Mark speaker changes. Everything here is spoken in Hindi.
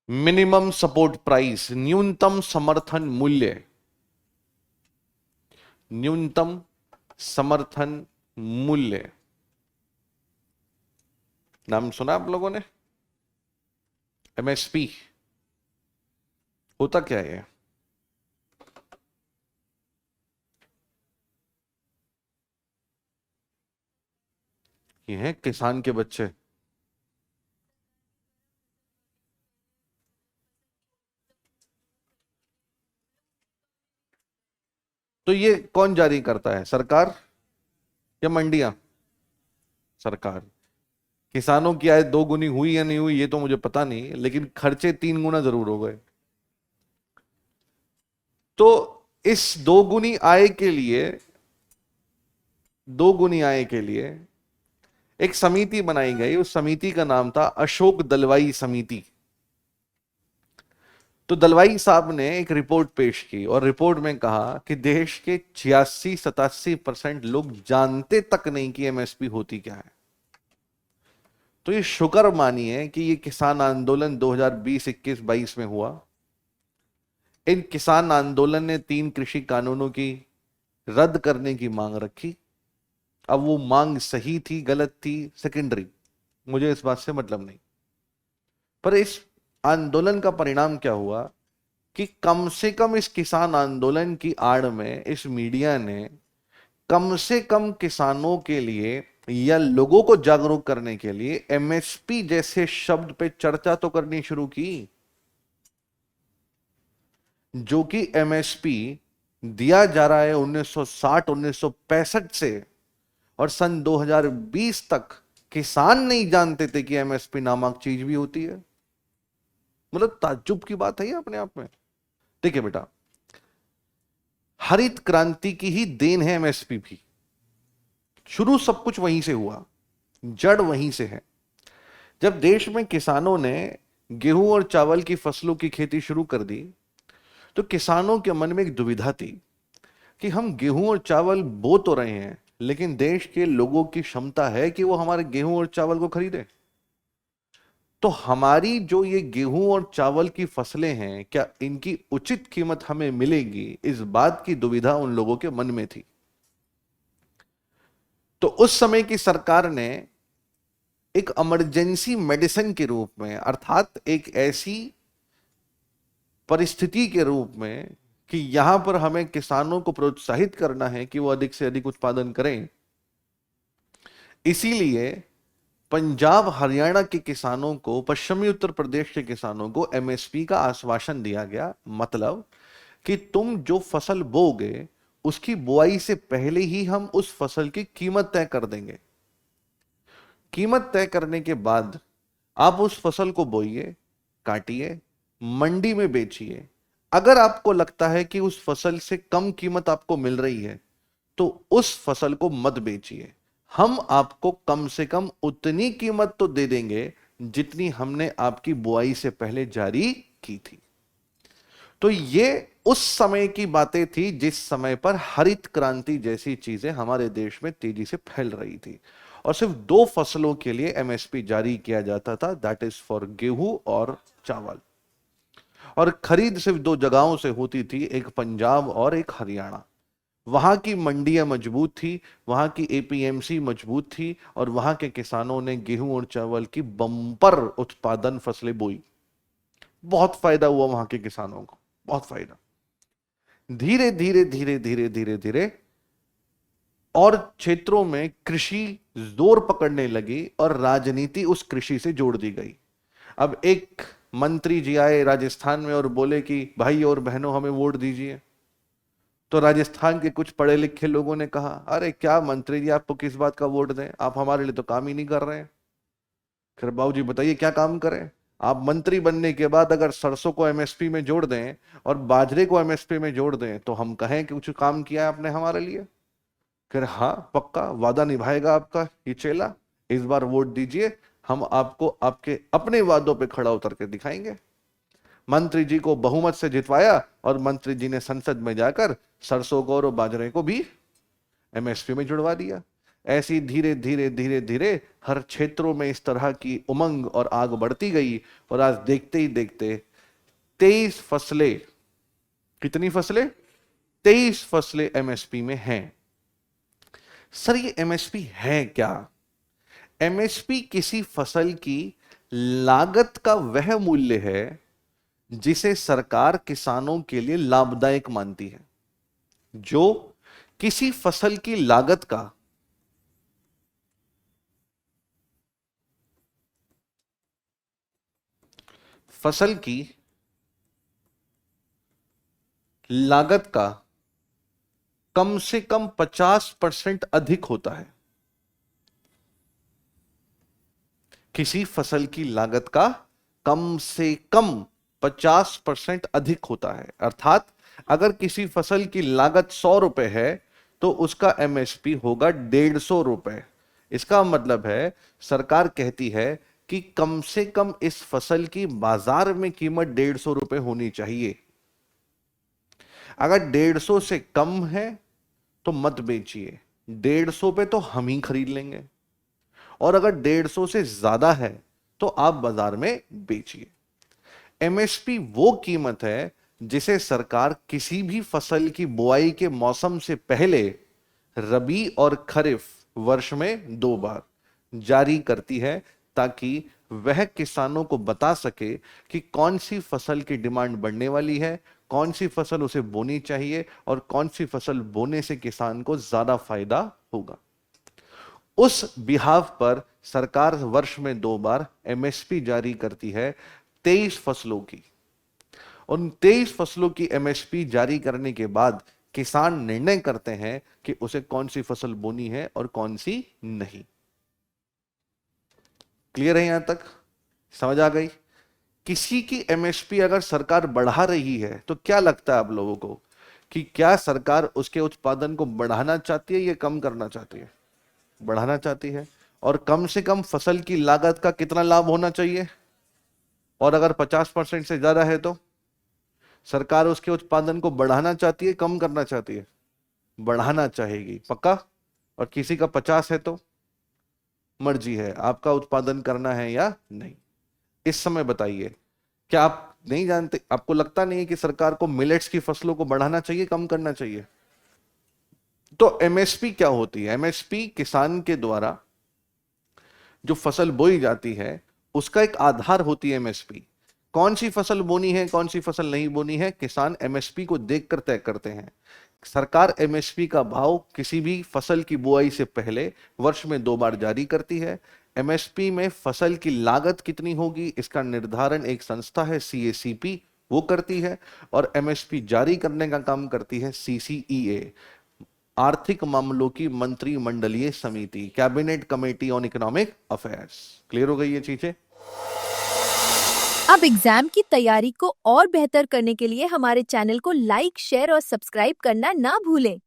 Speaker 1: मिनिमम सपोर्ट प्राइस, न्यूनतम समर्थन मूल्य, न्यूनतम समर्थन मूल्य, नाम सुना आप लोगों ने? एमएसपी होता क्या है? ये हैं किसान के बच्चे। तो ये कौन जारी करता है, सरकार या मंडियां? सरकार। किसानों की आय 2 गुनी हुई या नहीं हुई ये तो मुझे पता नहीं, लेकिन खर्चे 3 गुना जरूर हो गए। तो इस 2 गुनी आय के लिए, 2 गुनी आय के लिए एक समिति बनाई गई। उस समिति का नाम था अशोक दलवाई समिति। तो दलवाई साहब ने एक रिपोर्ट पेश की और रिपोर्ट में कहा कि देश के 86-87% लोग जानते तक नहीं कि एमएसपी होती क्या है। तो ये शुक्र मानिए कि ये किसान आंदोलन 2020, 21, 22 में हुआ। इन किसान आंदोलन ने 3 कृषि कानूनों की रद्द करने की मांग रखी। अब वो मांग सही थी गलत थी सेकेंडरी, मुझे इस बात से मतलब नहीं। पर इस आंदोलन का परिणाम क्या हुआ कि कम से कम इस किसान आंदोलन की आड़ में इस मीडिया ने कम से कम किसानों के लिए या लोगों को जागरूक करने के लिए एमएसपी जैसे शब्द पे चर्चा तो करनी शुरू की, जो कि एमएसपी दिया जा रहा है 1960 1965 से, और सन 2020 तक किसान नहीं जानते थे कि एमएसपी नामक चीज भी होती है। मतलब ताज्जुब की बात है ये अपने आप में। देखिए बेटा, हरित क्रांति की ही देन है एमएसपी भी। शुरू सब कुछ वहीं से हुआ, जड़ वहीं से है। जब देश में किसानों ने गेहूं और चावल की फसलों की खेती शुरू कर दी तो किसानों के मन में एक दुविधा थी कि हम गेहूं और चावल बो तो रहे हैं, लेकिन देश के लोगों की क्षमता है कि वो हमारे गेहूं और चावल को खरीदे? तो हमारी जो ये गेहूं और चावल की फसलें हैं, क्या इनकी उचित कीमत हमें मिलेगी? इस बात की दुविधा उन लोगों के मन में थी। तो उस समय की सरकार ने एक इमरजेंसी मेडिसिन के रूप में, अर्थात एक ऐसी परिस्थिति के रूप में कि यहां पर हमें किसानों को प्रोत्साहित करना है कि वो अधिक से अधिक उत्पादन करें, इसीलिए पंजाब हरियाणा के किसानों को, पश्चिमी उत्तर प्रदेश के किसानों को एमएसपी का आश्वासन दिया गया। मतलब कि तुम जो फसल बोगे उसकी बुआई से पहले ही हम उस फसल की कीमत तय कर देंगे। कीमत तय करने के बाद आप उस फसल को बोइए, काटिए, मंडी में बेचिए। अगर आपको लगता है कि उस फसल से कम कीमत आपको मिल रही है तो उस फसल को मत बेचिए। हम आपको कम से कम उतनी कीमत तो दे देंगे जितनी हमने आपकी बुआई से पहले जारी की थी। तो ये उस समय की बातें थी जिस समय पर हरित क्रांति जैसी चीजें हमारे देश में तेजी से फैल रही थी, और सिर्फ 2 फसलों के लिए एमएसपी जारी किया जाता था, दैट इज फॉर गेहूं और चावल। और खरीद सिर्फ 2 जगहों से होती थी, एक पंजाब और एक हरियाणा। वहां की मंडियां मजबूत थी, वहां की एपीएमसी मजबूत थी, और वहां के किसानों ने गेहूं और चावल की बम्पर उत्पादन फसलें बोई। बहुत फायदा हुआ वहां के किसानों को, बहुत फायदा। धीरे धीरे धीरे धीरे धीरे धीरे और क्षेत्रों में कृषि जोर पकड़ने लगी और राजनीति उस कृषि से जोड़ दी गई। अब एक मंत्री जी आए राजस्थान में और बोले कि भाई और बहनों हमें वोट दीजिए। तो राजस्थान के कुछ पढ़े लिखे लोगों ने कहा, अरे क्या मंत्री जी आपको किस बात का वोट दें, आप हमारे लिए तो काम ही नहीं कर रहे हैं। फिर बाबूजी बताइए क्या काम करें? आप मंत्री बनने के बाद अगर सरसों को एमएसपी में जोड़ दें और बाजरे को एमएसपी में जोड़ दें तो हम कहें कि कुछ काम किया है आपने हमारे लिए? फिर हाँ पक्का वादा निभाएगा आपका ये चेला, इस बार वोट दीजिए, हम आपको आपके अपने वादों पे खड़ा उतर के दिखाएंगे। मंत्री जी को बहुमत से जितवाया और मंत्री जी ने संसद में जाकर सरसों को और बाजरे को भी एमएसपी में जुड़वा दिया। ऐसी धीरे धीरे धीरे धीरे हर क्षेत्रों में इस तरह की उमंग और आग बढ़ती गई और आज देखते ही देखते 23 फसलें, कितनी फसलें? 23 फसलें एमएसपी में हैं। सर ये एमएसपी है क्या? एमएसपी किसी फसल की लागत का वह मूल्य है जिसे सरकार किसानों के लिए लाभदायक मानती है। जो किसी फसल की लागत का फसल की लागत का कम से कम 50% अधिक होता है। किसी फसल की लागत का कम से कम 50% अधिक होता है। अर्थात अगर किसी फसल की लागत 100 रुपए है तो उसका एमएसपी होगा 150 रुपए। इसका मतलब है सरकार कहती है कि कम से कम इस फसल की बाजार में कीमत 150 रुपए होनी चाहिए। अगर 150 से कम है तो मत बेचिए, 150 पे तो हम ही खरीद लेंगे, और अगर 150 से ज्यादा है तो आप बाजार में बेचिए। एमएसपी वो कीमत है जिसे सरकार किसी भी फसल की बुआई के मौसम से पहले रबी और खरीफ वर्ष में 2 बार जारी करती है, ताकि वह किसानों को बता सके कि कौन सी फसल की डिमांड बढ़ने वाली है, कौन सी फसल उसे बोनी चाहिए और कौन सी फसल बोने से किसान को ज्यादा फायदा होगा। उस बिहाफ पर सरकार वर्ष में 2 बार एमएसपी जारी करती है 23 फसलों की। उन 23 फसलों की एमएसपी जारी करने के बाद किसान निर्णय करते हैं कि उसे कौन सी फसल बोनी है और कौन सी नहीं। क्लियर है? यहां तक समझ आ गई? किसी की एमएसपी अगर सरकार बढ़ा रही है तो क्या लगता है आप लोगों को कि क्या सरकार उसके उत्पादन को बढ़ाना चाहती है या कम करना चाहती है? बढ़ाना चाहती है। और कम से कम फसल की लागत का कितना लाभ होना चाहिए? और अगर 50% से ज्यादा है तो सरकार उसके उत्पादन को बढ़ाना चाहती है, कम करना चाहती है? बढ़ाना चाहेगी, पक्का? और किसी का 50 है तो मर्जी है, आपका उत्पादन करना है या नहीं। इस समय बताइए, क्या आप नहीं जानते, आपको लगता नहीं है कि सरकार को मिलेट्स की फसलों को बढ़ाना चाहिए, कम करना चाहिए? तो एमएसपी क्या होती है? एमएसपी किसान के द्वारा जो फसल बोई जाती है उसका एक आधार होती है एमएसपी। कौन सी फसल बोनी है, कौन सी फसल नहीं बोनी है, किसान एमएसपी को देखकर तय करते हैं। सरकार एमएसपी का भाव किसी भी फसल की बुआई से पहले वर्ष में 2 बार जारी करती है। एमएसपी में फसल की लागत कितनी होगी इसका निर्धारण एक संस्था है सीएसीपी, वो करती है। और एमएसपी जारी करने का काम करती है सीसीईए, आर्थिक मामलों की मंत्रिमंडलीय समिति, cabinet committee on economic affairs. Clear हो गई ये चीजें?
Speaker 2: अब एग्जाम की तैयारी को और बेहतर करने के लिए हमारे चैनल को लाइक, शेयर और सब्सक्राइब करना ना भूलें।